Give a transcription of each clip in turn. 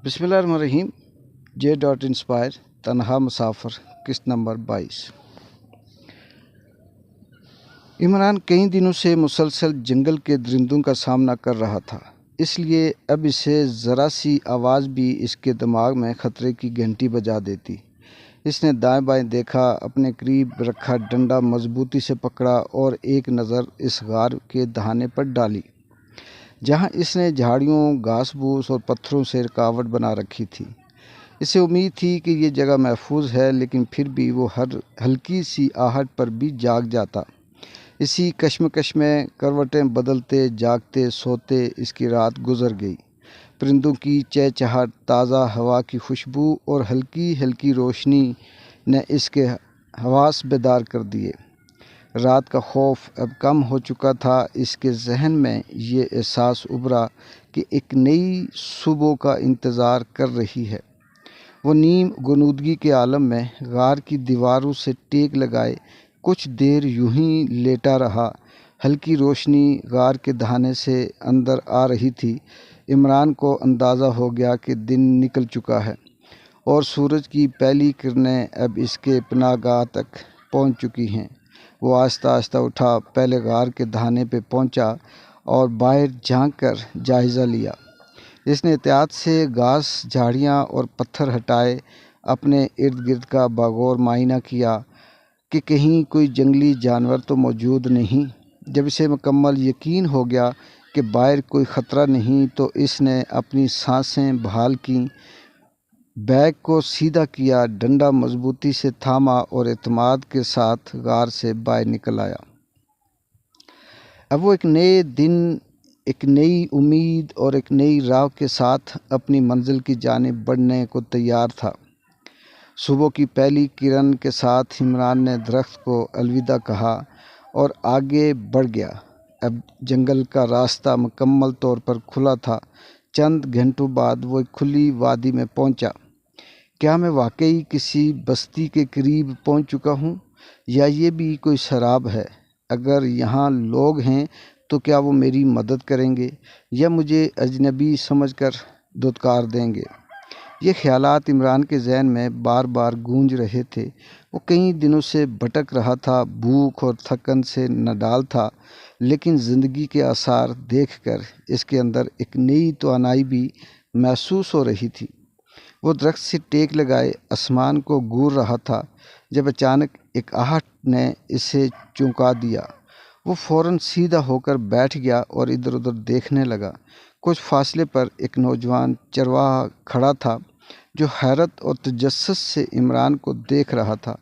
बिस्मिल्लाहिर्रहमानिर्रहीम। J.Inspire तन्हा मुसाफिर किस्त नंबर 22। इमरान कई दिनों से मुसलसल जंगल के दरिंदों का सामना कर रहा था, इसलिए अब इसे ज़रा सी आवाज़ भी इसके दिमाग में ख़तरे की घंटी बजा देती। इसने दाएं बाएं देखा, अपने करीब रखा डंडा मजबूती से पकड़ा और एक नज़र इस गार के दहाने पर डाली, जहां इसने झाड़ियों, घास फूस और पत्थरों से रुकावट बना रखी थी। इसे उम्मीद थी कि ये जगह महफूज है, लेकिन फिर भी वो हर हल्की सी आहट पर भी जाग जाता। इसी कश्मकश में करवटें बदलते, जागते, सोते इसकी रात गुजर गई। परिंदों की चहचहाट, ताज़ा हवा की खुशबू और हल्की हल्की रोशनी ने इसके हवास बेदार कर दिए। रात का खौफ अब कम हो चुका था। इसके जहन में ये एहसास उभरा कि एक नई सुबह का इंतज़ार कर रही है। वो नीम गुनूदगी के आलम में गार की दीवारों से टेक लगाए कुछ देर यूं ही लेटा रहा। हल्की रोशनी गार के दहाने से अंदर आ रही थी। इमरान को अंदाज़ा हो गया कि दिन निकल चुका है और सूरज की पहली किरणें अब इसके पनाहगाह तक पहुंच चुकी हैं। वो आहिस्ता आहिस्ता उठा, पहले गार के दहाने पे पहुंचा और बाहर झांक कर जायज़ा लिया। इसने एहतियात से घास, झाड़ियाँ और पत्थर हटाए, अपने इर्द गिर्द का बागौर मायना किया कि कहीं कोई जंगली जानवर तो मौजूद नहीं। जब इसे मुकम्मल यकीन हो गया कि बाहर कोई ख़तरा नहीं, तो इसने अपनी सांसें बहाल की, बैग को सीधा किया, डंडा मजबूती से थामा और एतमाद के साथ गार से बाहर निकल आया। अब वो एक नए दिन, एक नई उम्मीद और एक नई राह के साथ अपनी मंजिल की जानिब बढ़ने को तैयार था। सुबह की पहली किरण के साथ इमरान ने दरख्त को अलविदा कहा और आगे बढ़ गया। अब जंगल का रास्ता मुकम्मल तौर पर खुला था। चंद घंटों बाद वो एक खुली वादी में पहुंचा। क्या मैं वाकई किसी बस्ती के करीब पहुंच चुका हूं, या ये भी कोई शराब है? अगर यहाँ लोग हैं तो क्या वो मेरी मदद करेंगे या मुझे अजनबी समझकर धुतकार देंगे? ये ख्यालात इमरान के जहन में बार बार गूंज रहे थे। वो कई दिनों से भटक रहा था, भूख और थकन से नडाल था, लेकिन ज़िंदगी के आसार देखकर इसके अंदर एक नई तवानाई भी महसूस हो रही थी। वो दरख्त से टेक लगाए आसमान को घूर रहा था, जब अचानक एक आहट ने इसे चौंका दिया। वो फ़ौरन सीधा होकर बैठ गया और इधर उधर देखने लगा। कुछ फासले पर एक नौजवान चरवाहा खड़ा था, जो हैरत और तजस्सुस से इमरान को देख रहा था।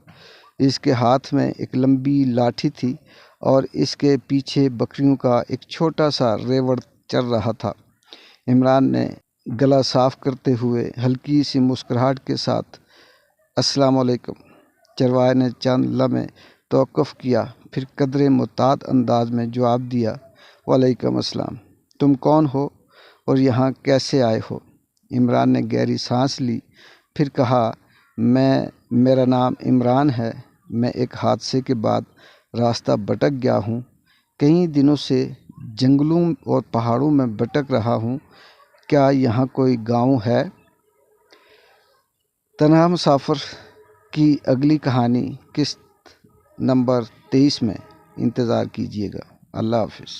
इसके हाथ में एक लंबी लाठी थी और इसके पीछे बकरियों का एक छोटा सा रेवड़ चल रहा था। इमरान ने गला साफ करते हुए हल्की सी मुस्कुराहट के साथ अस्सलाम वालेकुम। चरवाहे ने चंद लम्हे तौक़ुफ़ किया, फिर कदरे मुताद अंदाज में जवाब दिया, वालेकुम अस्सलाम। तुम कौन हो और यहाँ कैसे आए हो? इमरान ने गहरी सांस ली, फिर कहा, मेरा नाम इमरान है। मैं एक हादसे के बाद रास्ता भटक गया हूँ। कई दिनों से जंगलों और पहाड़ों में भटक रहा हूँ। क्या यहाँ कोई गांव है? तन्हा मुसाफिर की अगली कहानी किस्त नंबर 23 में इंतज़ार कीजिएगा। अल्लाह हाफ़िज़।